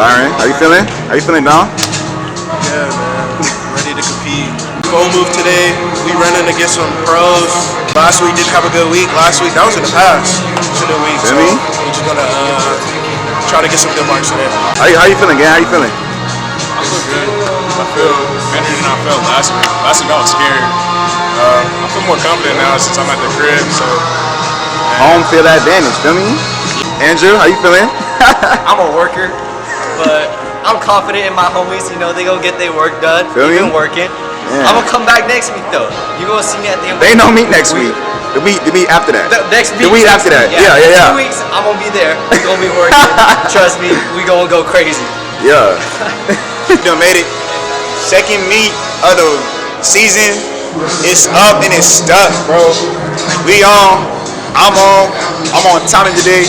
Byron, how you feeling? How you feeling, Dom? Yeah, man. Ready to compete. Full move today. We running against some pros. Last week didn't have a good week. Last week, that was in the past. It's a good week. So we're just gonna try to get some good marks today. How you feeling, gang? How you feeling? I feel good. I feel better than I felt last week. Last week I was scared. I feel more confident now since I'm at the crib. So home field advantage, feel me? Andrew, how you feeling? I'm a worker, but I'm confident in my homies. You know, they gonna get their work done. They've been working. Yeah. I'm gonna come back next week though. You gonna see me at the end. They don't meet next week. The week after that. Next week. The week after that. Yeah. 2 weeks, I'm gonna be there. We gonna be working. Trust me, we gonna go crazy. Yeah. We done made it. Second meet of the season. It's up and it's stuck, bro. We on. I'm on timing today.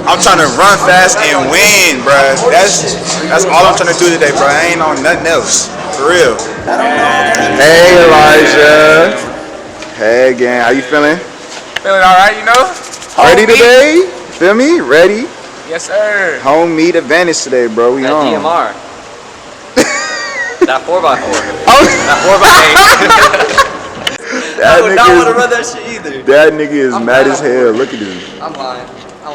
I'm trying to run fast and win, bro. That's all I'm trying to do today, bro. I ain't on nothing else. For real. Hey, Elijah. Hey, gang. How you feeling? feeling all right, you know. Ready today? Feel me? Ready? Yes, sir. Home meet advantage today, bro. We on. DMR. That 4x4. Oh. That 4x8. I would not want to run that shit either. That nigga is mad as hell. Look at him. I'm lying.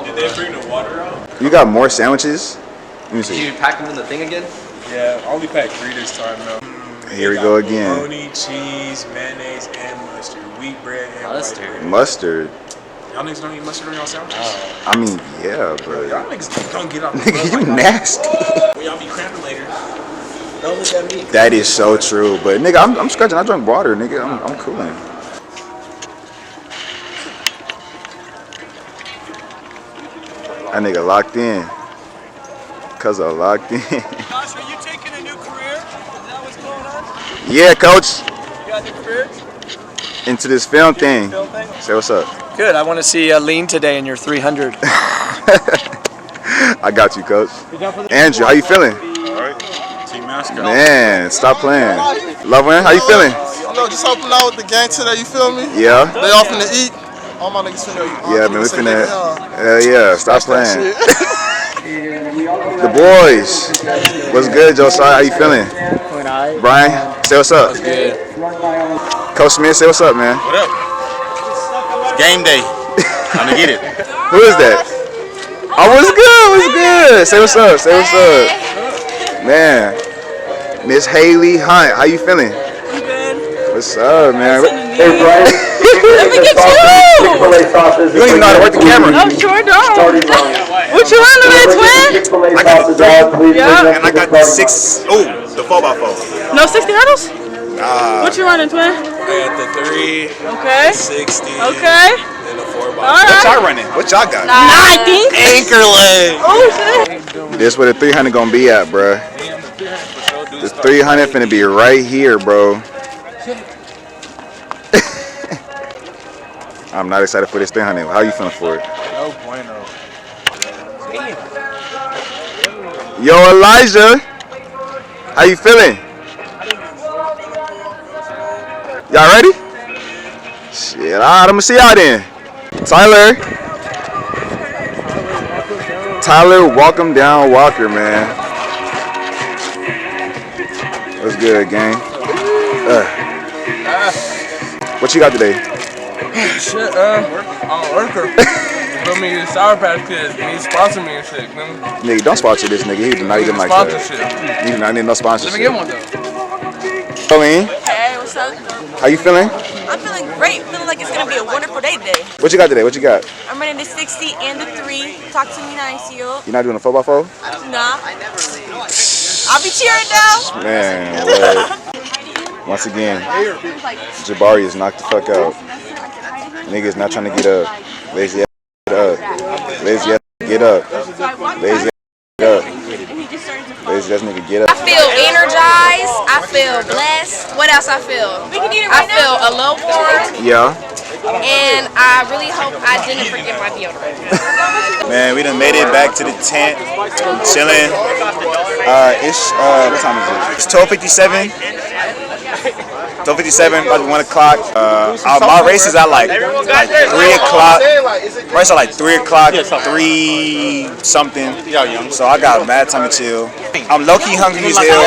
Did they bring the water out? You got more sandwiches? Let me see. Did you pack them in the thing again? Yeah, I only packed 3 this time though. Here we go again. Bologna, cheese, mayonnaise, and mustard. Wheat bread and mustard. Mustard. Y'all niggas don't eat mustard on y'all sandwiches? I mean, yeah, but y'all niggas don't get out the nigga, you nasty. Well, y'all be cramping later. Don't look at me. That is so true. But nigga, I'm scratching. I drink water, nigga. I'm cooling. That nigga locked in. Cause I locked in. Josh, are you taking a new career? Is that what's going on? Yeah, coach. You got a new career? Into this film thing. Say what's up. Good. I want to see lean today in your 300. I got you, coach. Andrew, how you feeling? Alright. Team mascot. Man, stop playing. Loveland, how you feeling? You know, just helping out with the gang today, you feel me? Yeah. They off finna eat. All my niggas finna eat. Yeah, man, we finna. Yeah, stop playing. The boys. What's good, Josiah? How you feeling? Brian, say what's up. What's good? Coach Smith, say what's up, man. What up? It's game day. Time to get it. Who is that? Oh, what's good? What's good? Say what's up. Say what's up. Man, Miss Haley Hunt, how you feeling? I'm good. What's up, man? Hey, Brian. Let me get you! You don't even know how to work the camera. No, sure don't. What you want, little twin? I got the 3 and I got the 6. Oh, the 4x4. No 60 hurdles? What you running, twin? I got the 3. Okay. 60. Okay. And the 4x4. What y'all running? What y'all got? I think. Anchor leg. Oh, shit. This where the 300 gonna be at, bruh. The 300 finna be right here, bro. I'm not excited for this 300. How you feeling for it? No bueno. Yo, Elijah. How you feeling? Y'all ready? Shit, alright, I'm gonna see y'all then. Tyler, welcome down Walker, man. What's good, gang? What you got today? Shit, I'm a worker. Feel me, Sour Patch Kids, he sponsor me and shit, feel me? Nigga, don't sponsor this nigga. He do not even like that. He do not need no sponsorship. Let me get one though. Colleen, Hey, what's up? how you feeling? I'm feeling great. Feeling like it's going to be a wonderful day today. What you got today? What you got? I'm running the 60 and the 3. Talk to me nice, yo. You not doing a 4x4? Nah. I'll be cheering though. Man, well, once again, Jabari is knocked the fuck out. Niggas not trying to get up. Lazy ass get up. Lazy ass get up. Lazy ass get up. Lazy ass nigga get up. I feel energized. I feel blessed. What else I feel? I feel a little warm. Yeah. And I really hope I didn't forget my deodorant. Man, we done made it back to the tent. I'm chilling. What time is it? It's 12:57. 12:57, about 1 o'clock. My race is at like 3 o'clock. Race at like 3 o'clock, 3 something. So I got mad time to chill. I'm low-key hungry as hell,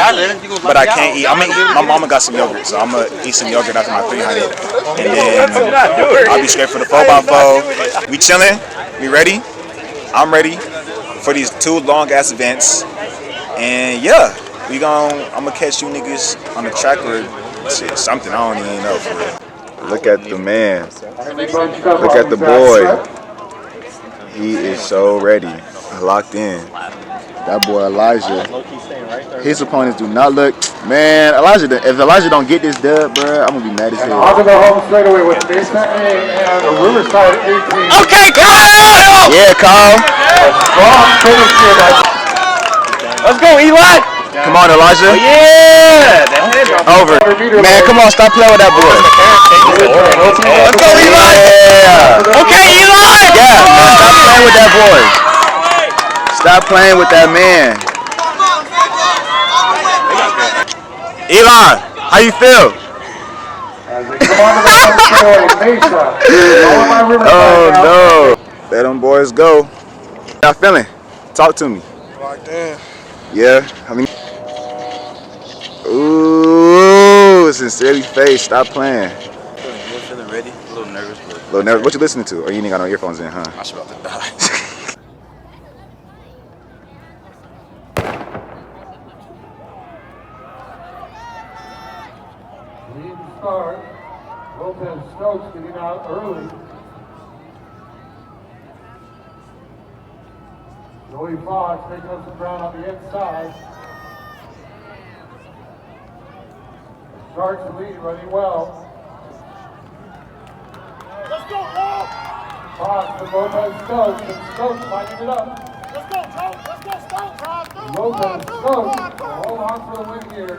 but I can't eat. My mama got some yogurt, so I'm gonna eat some yogurt after my 300. And then I'll be straight for the 4x4. We chilling, we ready? I'm ready for these 2 long-ass events. And yeah, I'm gonna catch you niggas on the track or shit, something, I don't even know. Look at the man. Look at the boy. He is so ready, locked in. That boy Elijah. His opponents do not look. Man, if Elijah don't get this dub, bro, I'm gonna be mad as hell. I'm gonna go home straight away with Mesa A and the Riverside 18. Okay, Kyle! Yeah, Kyle. Strong finish here by. Let's go, Eli! Come on, Elijah. Oh, yeah! Over. Man, come on, stop playing with that boy. Let's go, Eli! Yeah. Okay, Eli! Yeah, man, stop playing with that boy. Stop playing with that man. Eli, how you feel? Oh no. Let them boys go. How y'all feeling? Talk to me. Locked in. Yeah? I mean, ooh, sincerely face. Stop playing. Feeling ready, a little nervous, but. A little nervous. What you listening to? Or you ain't got no earphones in, huh? I'm about to die. Lead start. Lopez Stokes getting out early. Joey Fox taking up some ground on the inside. Starts the lead, running well. Let's go, Paul! Fox to Lopez Stokes, and Stokes lining it up. Let's go, Joe! Let's go, Stokes! Lopez Stokes, hold on for the win here.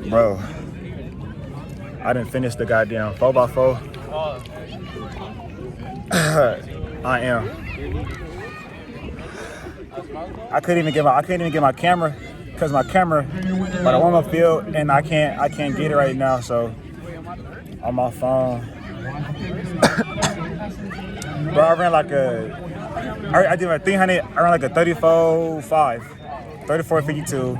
Bro, I didn't finish the goddamn 4x4. I am. I couldn't even get my camera because my camera by the warm-up field, and I can't get it right now. So on my phone, bro, I ran like I did like 300. I ran like a 34.5, 34.52.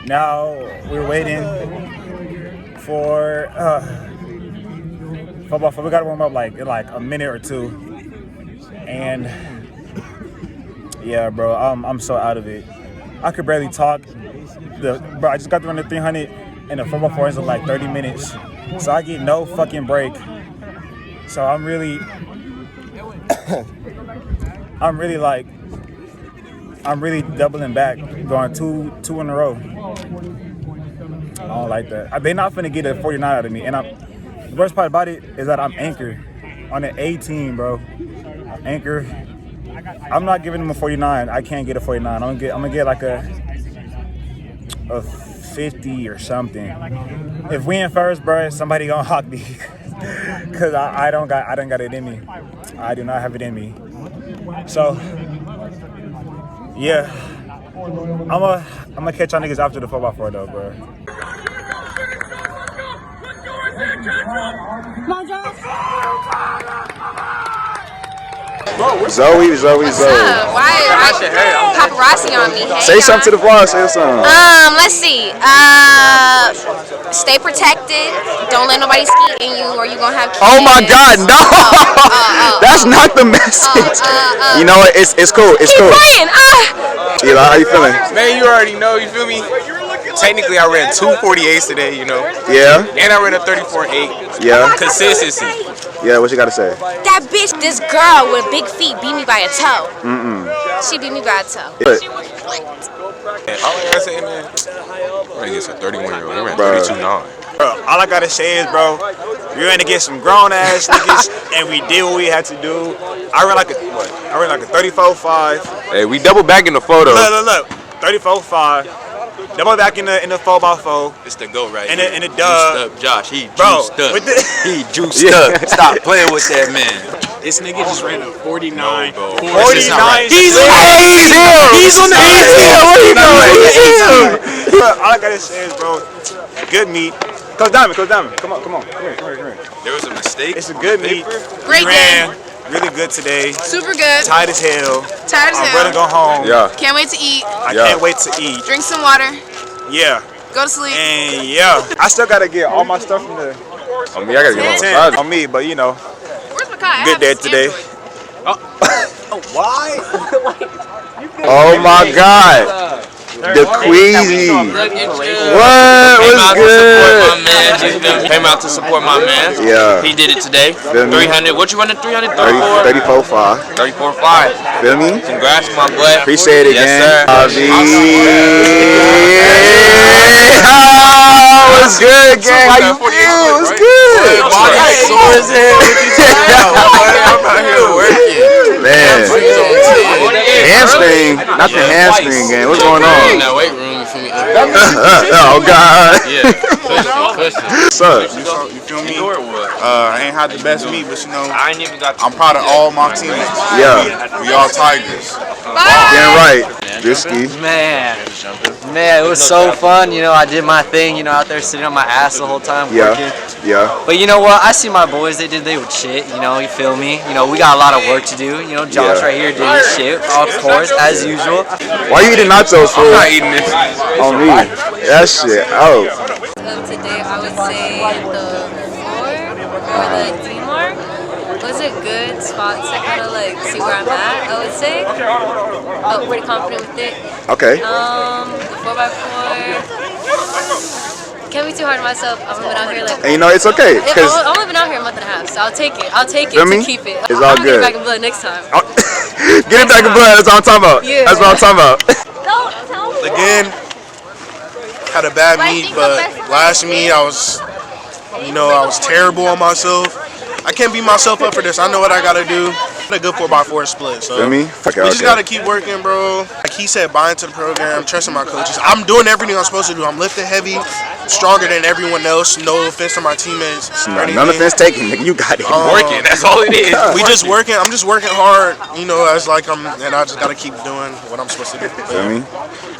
Now we're waiting for football. We gotta warm up like a minute or two, and yeah, bro, I'm so out of it. I could barely talk. Bro, I just got to run the 300, and the 4x4 is in like 30 minutes, so I get no fucking break. So I'm really doubling back, going two in a row. I don't like that. They not finna get a 49 out of me. And the worst part about it is that I'm anchored on an 18, bro. Anchor. I'm not giving them a 49. I can't get a 49. I'm gonna get like a 50 or something. If we in first, bro, somebody gonna hawk me. Cause I don't got it in me. I do not have it in me. So yeah, I'm gonna catch y'all niggas after the 4x4 though, bro. Zoe. What's up? Why paparazzi on me? Hey, say something to the vlog. Say something. Let's see. Stay protected. Don't let nobody ski in you, or you gonna have kids. Oh my God, no! That's not the message. You know what? It's cool. It's cool. Keep playing. Eli, how you feeling? Man, you already know, you feel me? Technically, I ran 2 48s today, you know? Yeah? And I ran a 34.8. Yeah? Consistency. Yeah, what you gotta say? That bitch, this girl with big feet beat me by a toe. She beat me by a toe. Yeah. All I gotta say, man, we're gonna get some 31-year-old. We ran 32.9. Bro, all I gotta say is, bro, we ran to get some grown-ass niggas, and we did what we had to do. I ran like a 34.5. Hey, we double back in the photo. Look. 34.5. Double back in the 4x4. It's the go right here. And the dub. Josh, he juiced up. He juiced up. Stop playing with that man. This nigga just ran a 49. 49. He's on the What are you doing? All I gotta say is, bro, good meat. Coach Diamond. Come on. Come here. There was a mistake. It's a good meat. Great ran game. really good today. Super good. Tired as hell. I'm ready to go home. Yeah. Can't wait to eat. I can't wait to eat. Drink some water. Yeah. Go to sleep. And yeah, I still gotta get all my stuff from the. On me, I gotta get on On me, but you know. Where's my car? Good day today. Why? Oh my God. The Queasy. What was good? Came out to support my man. Yeah. He did it today. 300. What you running? 300? 34.5. 34.5. Feel me? Congrats, my boy. Appreciate it, yes, gang. What's good, gang? How you feel? What's good? I'm out here working. Man. Hamstring. Not the hamstring, gang. What's going on? In that weight room, you feel me? Oh, God. Yeah. What's up? You feel me? I ain't had the best meat, but you know, I'm proud of all my teammates. Yeah. We all Tigers. Damn right. Risky. Man, it was so fun. You know, I did my thing. You know, out there sitting on my ass the whole time working. Yeah. But you know what? I see my boys. They were shit. You know, you feel me? You know, we got a lot of work to do. You know, Josh right here did his shit, of course, as usual. Why you eating nachos, fool? I'm not eating this. On me. That shit out. Today I would say the 4 or the D mark was a good spot to kind of like see where I'm at. I would say. I'm pretty confident with it. Okay. The 4x4. Can't be too hard on myself. I've been out here like. And you know, it's okay. I've only been out here a month and a half, so I'll take it. I'll take it Feel to me? keep it. It's all I'm gonna good. get back in blood next time. Get it back in blood. That's what I'm talking about. Yeah. That's what I'm talking about. Again, had a bad meet, but last meet I was terrible on myself. I can't beat myself up for this. I know what I gotta do. A good 4x4 split. So Feel me? we just gotta keep working, bro. Like he said, buy into the program, trusting my coaches. I'm doing everything I'm supposed to do. I'm lifting heavy, stronger than everyone else. No offense to my teammates. None offense taken, nigga. You got it. Working. That's all it is. We just working. I'm just working hard. You know, and I just gotta keep doing what I'm supposed to do. Feel me?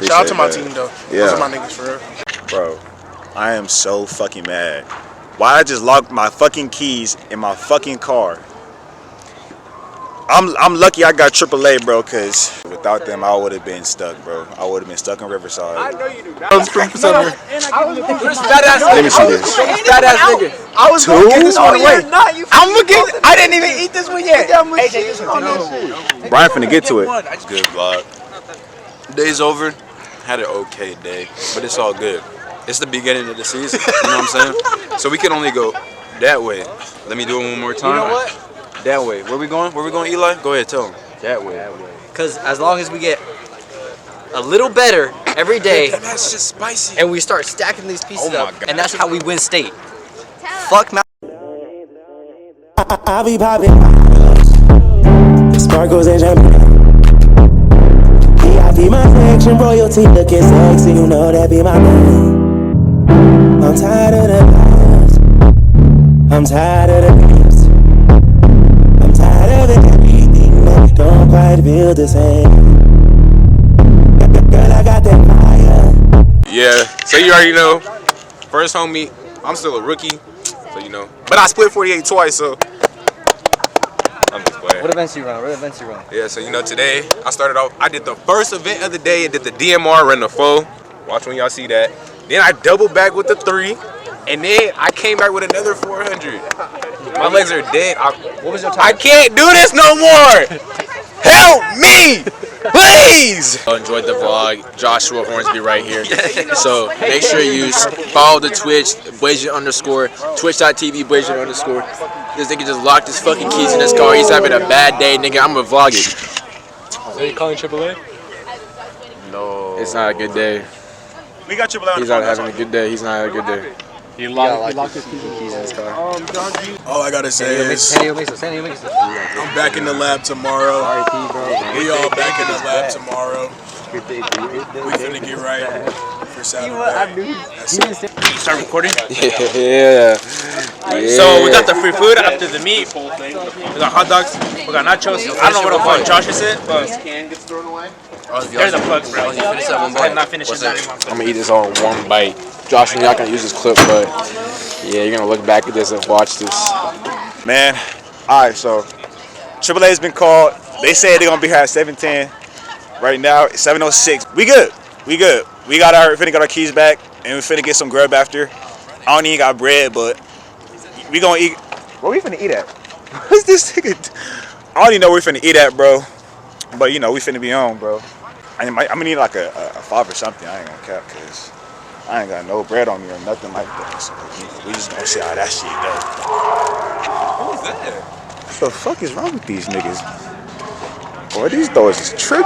Shout out to my team though. Yeah. Those are my niggas for real. Bro, I am so fucking mad. Why I just locked my fucking keys in my fucking car? I'm lucky I got AAA, bro, because without them, I would have been stuck, bro. I would have been stuck in Riverside. Let me see this. I was gonna get this one away. I'm looking. I didn't even eat this one yet. Hey, this one. Brian finna get to it. Good vlog. Day's over. Had an okay day, but it's all good. It's the beginning of the season. You know what I'm saying? So we can only go that way. Let me do it one more time. You know what? That way. Where we going? Where we going, Eli? Go ahead, tell him. That way. Because as long as we get a little better every day, That's just spicy. and we start stacking these pieces Oh my up, God. and that's how we win state. Fuck Mount. I be popping sparkles and champagne. VIP my section, royalty looking sexy, you know that be my name. I'm tired of the lies, I'm tired of the games, I'm tired of everything that don't quite feel the same. Girl, I got that fire. Yeah, so you already know. First home meet, I'm still a rookie, so you know. But I split 48 twice, so I'm just playing. What events you run? Yeah, so you know, today I started off, I did the first event of the day and did the DMR, ran the 4. Watch when y'all see that. Then I doubled back with the 3, and then I came back with another 400. My legs are dead. What was your time? I can't do this no more! Help me! Please! I enjoyed the vlog. Joshua Hornsby right here. So make sure you follow the Twitch, Blazier _ twitch.tv Blazier _ This nigga just locked his fucking keys in his car. He's having a bad day, nigga. I'm gonna vlog it. Are you calling AAA? No. It's not a good day. We got AAA on He's not having a good day. He's not having a good day. He locked his keys in his car. All I gotta say is I'm back in the lab tomorrow. We all back in the lab tomorrow. We finna get right for Saturday. That's it. Start recording? Yeah. So we got the free food after the meet. We got hot dogs. We got nachos. I don't know what the fuck Josh is it, but there's the plugs, bro. I have not finished it anymore. I'm gonna eat this all in one bite. Josh, you're not gonna use this clip, but yeah, you're gonna look back at this and watch this. Man, all right, so AAA's been called. They said they're gonna be here at 7:10. Right now, it's 7:06. We good. We good. We finna got our keys back, and we finna get some grub after. I don't even got bread, but we gonna eat. Where we finna eat at? What's this ticket? I don't even know where we finna eat at, bro. But you know, we finna be on, bro. I'm gonna need like a 5 or something. I ain't gonna cap, cause I ain't got no bread on me or nothing like that. So we just gonna see how that shit go. What was that? What the fuck is wrong with these niggas? Boy, these doors is tripping.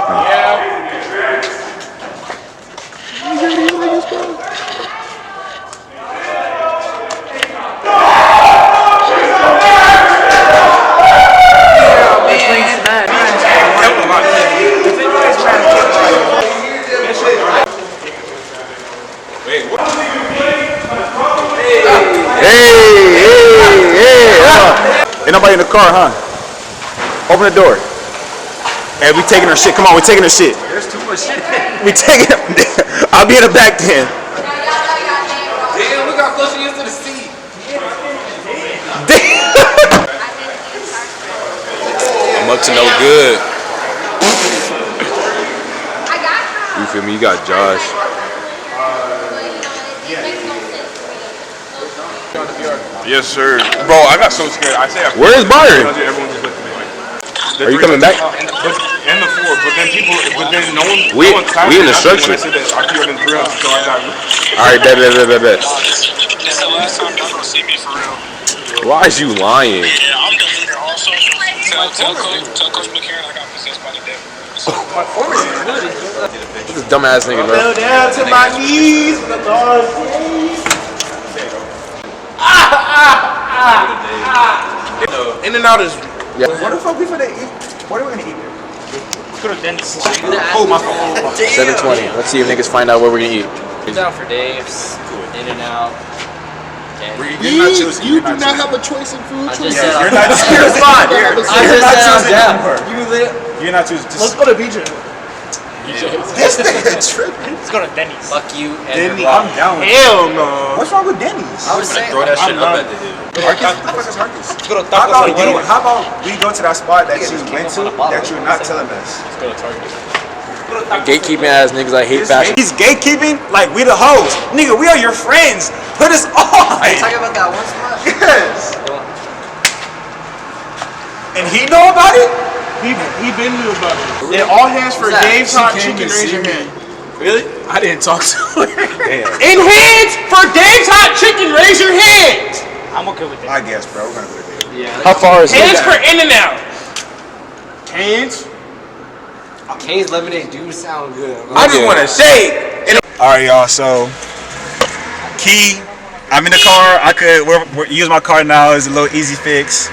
Ain't nobody in the car, huh? Open the door. Hey, we taking our shit. Come on, we taking our shit. There's too much shit. We taking it. I'll be in the back then. Damn, look how close she is to the seat. I'm up to no good. You feel me? You got Josh. Yes, sir. Bro, I got so scared. Where is Byron? Everyone just looked at me like. Are you coming back? And the 4, but then no one. We in the structure. When I said that I killed in 300, so I got. All right, bet. This is the last time y'all gonna see me for real. Why is you lying? Yeah, I'm deleting all socials. Tell Coach McCarron I got possessed by the devil. This dumbass nigga, bro. Fell down to my knees for the Lord's In and out is. Yeah. What the fuck we finna eat? What are we gonna eat? Let's go to Dennis. Oh, my phone. 7:20. Let's see if niggas find out where we're gonna eat. Down for Dave's, In and Out. You do not have a choice in food choices. You're not choosing. You're not choosing. You're not choosing. Let's go to BJ. This nigga tripping. Let's go to Denny's. Fuck you and Denny's. your I'm down with Hell no. What's wrong with Denny's? I was saying, Throw that shit up at the hill. Let's go to How Tacos. about we go to that spot that you went to that you're not telling us? Let's go to Target. Gatekeeping ass niggas, I hate fashion. He's gatekeeping like we the hoes. Nigga, we are your friends. Put us on. talking about that one spot? Yes. And he know about it? He been knew about it. And all hands for Dave's Hot Chicken, raise your hand. Really? I didn't talk to her. In hands for Dave's Hot Chicken, raise your hand. I'm okay with that. I guess, bro. We're gonna go there. Yeah. How far is Hands it? for In and Out. Hands. Kane's lemonade do sound good. I just want to say. All right, y'all. So, Key, I'm in the car. I could use my car now. It's a little easy fix.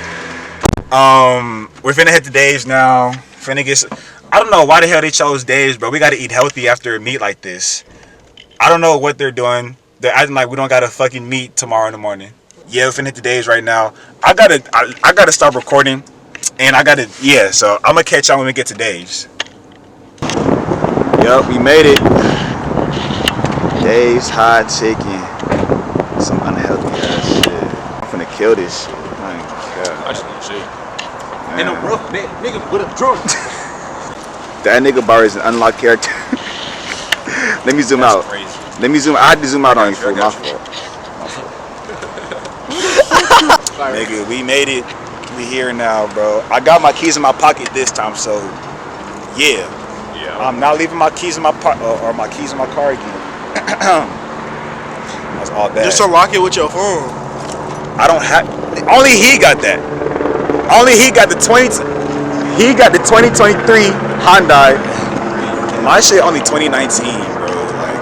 We're finna head to Dave's now. Finna get. I don't know why the hell they chose Dave's, bro. We gotta eat healthy after a meet like this. I don't know what they're doing. They're acting like we don't gotta fucking meet tomorrow in the morning. Yeah, we're finna hit the Dave's right now. I gotta start recording, and yeah. So I'm gonna catch y'all when we get to Dave's. Yup, we made it. Dave's hot chicken. Some unhealthy ass shit. I'm finna kill this shit. I just want to shit. And a rough nigga with a drum. That nigga bar is an unlocked character. Let me zoom out. Crazy. Let me zoom. I had to zoom out on you for my fault. Nigga, we made it. We here now, bro. I got my keys in my pocket this time, so yeah. I'm not leaving my keys in my or my keys in my car again. That's all bad. Just unlock it with your phone. I don't have. Only he got that. Only he got the 20. He got the 2023 Hyundai. My shit only 2019, bro. Like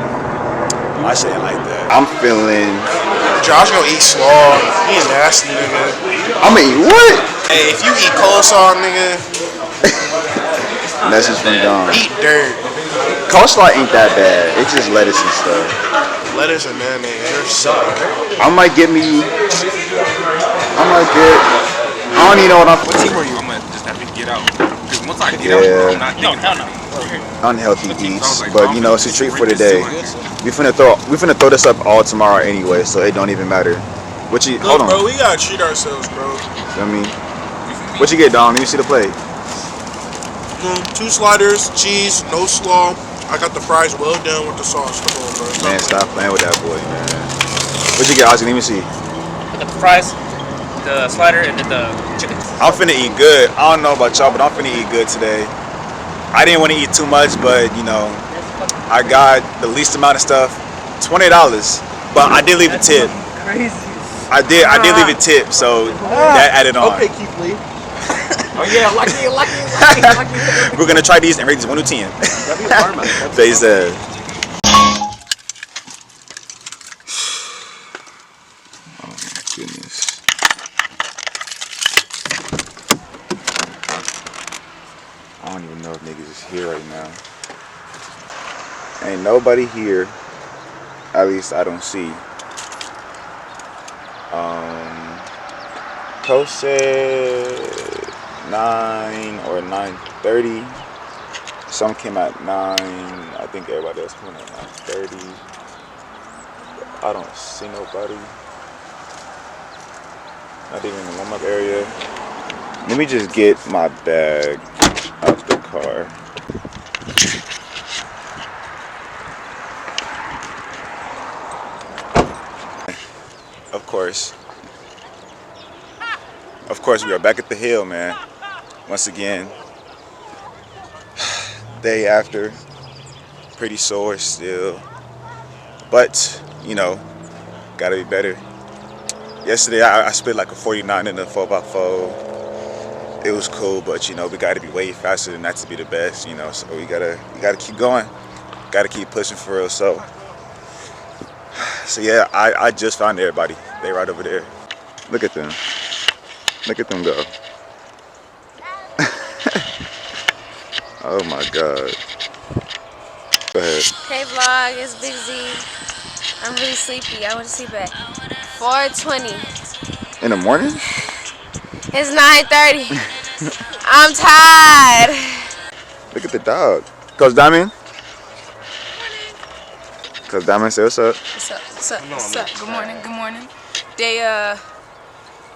my shit ain't like that. I'm feeling. Josh gonna eat slaw. He a nasty nigga. I'm gonna eat what? Hey, if you eat coleslaw, nigga. Message from Dom. Eat dirt. Coleslaw ain't that bad. It's just lettuce and stuff. lettuce and mayonnaise. I might get. I don't even know what I'm. What team are you? I'm gonna just have to get out. Because once I get out, I'm not thinking about unhealthy eats, but you know it's a treat for the day. We finna throw this up all tomorrow anyway, so it don't even matter. What you? Hold on, bro. We gotta treat ourselves, bro. I mean, what you get, Don? Let me see the plate. 2 sliders, cheese, no slaw. I got the fries well done with the sauce. Come on, bro. Man, stop playing with that boy, man. What you get, Ozzy? Let me see. I got the fries, the slider, and then the chicken. I'm finna eat good. I don't know about y'all, but I'm finna eat good today. I didn't want to eat too much, but you know, I got the least amount of stuff. $20, but I did leave a tip. Crazy. I did leave a tip, so that added on. Okay, Keith Lee. Oh yeah, lucky. We're gonna try these and rate this 1 to 10. They said. Oh my goodness. I don't even know if niggas is here right now. Ain't nobody here. At least I don't see. Coach said 9 or 9:30. Some came at 9. I think everybody else came at 9:30. I don't see nobody. Not even in the warm-up area. Let me just get my bag out the car. Of course, we are back at the hill, man. Once again, day after, pretty sore still, but you know, gotta be better. Yesterday, I split like a 49 in the 4x4. It was cool, but you know, we gotta be way faster than that to be the best, you know. So we gotta keep going, gotta keep pushing for real. So yeah, I just found everybody. They right over there. Look at them. Look at them go. Oh my God. Go ahead. Hey vlog, it's Big Z. I'm really sleepy. I want to sleep at 4:20. In the morning? It's 9:30. I'm tired. Look at the dog. Coach Diamond? Coach Diamond, say what's up. What's up? Good morning. They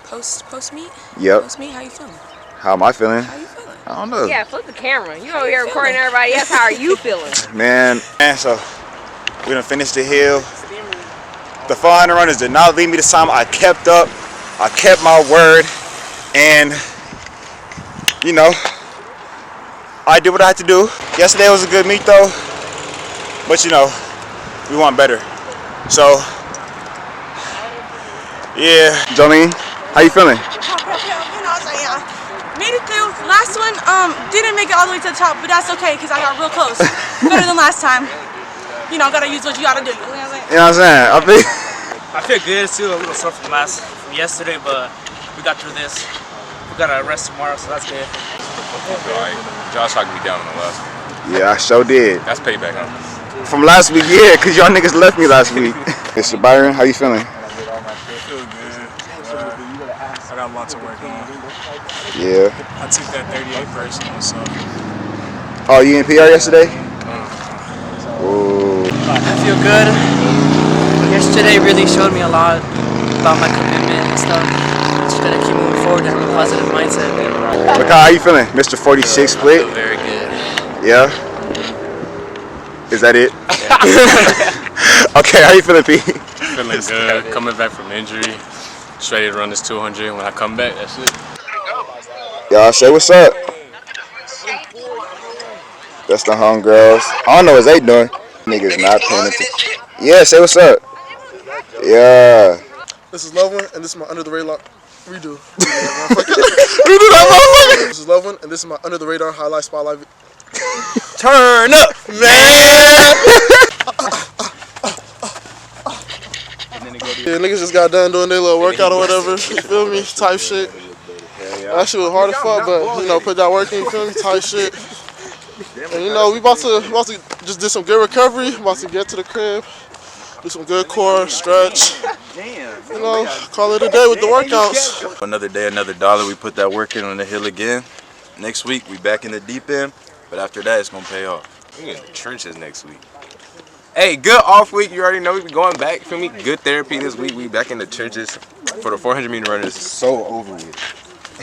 post meet? Yep. Post meet, how you feeling? How am I feeling? I don't know. Yeah, flip the camera. You over here recording everybody else. How are you feeling? Man, so we done finished the hill. The 400 runners did not leave me this time. I kept up. I kept my word. And, you know, I did what I had to do. Yesterday was a good meet though. But, you know, we want better. So, yeah. Jolene, how you feeling? Made it through. Last one, didn't make it all the way to the top, but that's okay because I got real close. Better than last time. You know, gotta use what you gotta do. You know what I'm saying? I feel good. Still a little sore from yesterday, but we got through this. We gotta rest tomorrow, so that's good. Alright, Josh talked me down on the last one. Yeah, I sure did. That's payback, huh? From last week, yeah, because y'all niggas left me last week. Mr. Byron, how you feeling? I feel good. I got lots of work on. Yeah. I took that 38 personal, so. Oh, you in PR yesterday? Ooh. I feel good. Yesterday really showed me a lot about my commitment and stuff. Just gotta keep moving forward and have a positive mindset. Look, how you feeling? Mr. 46 split? I feel very good. Yeah? Is that it? Okay, how you feeling, P? Feeling good. Coming back from injury. Just ready to run this 200. When I come back, that's it. Y'all say what's up. That's the homegirls. I don't know what they doing. Niggas not paying attention. Yeah, say what's up. Yeah. This is Love One, and this is my Under the Radar. Redo that motherfucker. This is Love One, and this is my Under the Radar highlight spotlight. Turn up, man. Yeah, niggas just got done doing their little workout or whatever. You feel me? Type shit. That shit was hard as fuck, but you know, put that work in. You feel me? Type shit. And you know, we about to just did some good recovery. About to get to the crib. do some good core stretch. You know, call it a day with the workouts. Another day, another dollar. We put that work in on the hill again. Next week, we back in the deep end. But after that, it's going to pay off. We in the trenches next week. Hey, good off week. You already know we be going back. Feel me? Good therapy this week. We back in the trenches for the 400-meter runners. So over with.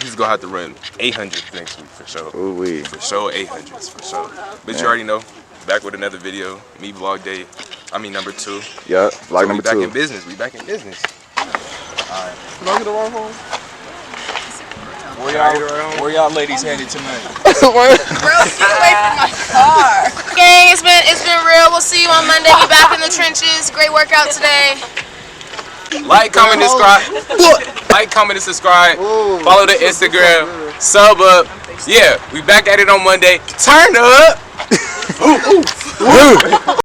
He's going to have to run 800s next week for sure. Ooh-wee. For sure, 800s for sure. But you already know. Back with another video. Me vlog day. I mean number 2. Yeah, vlog so number 2. We back in business. We back in business. Alright. Can I get the wrong phone? Where y'all ladies headed tonight? Bro, get away from my car. Gang, it's been real. We'll see you on Monday. We back in the trenches. Great workout today. Like, comment, and subscribe. Like, comment, and subscribe. Follow the Instagram. Sub up. Yeah, we back at it on Monday. Turn up.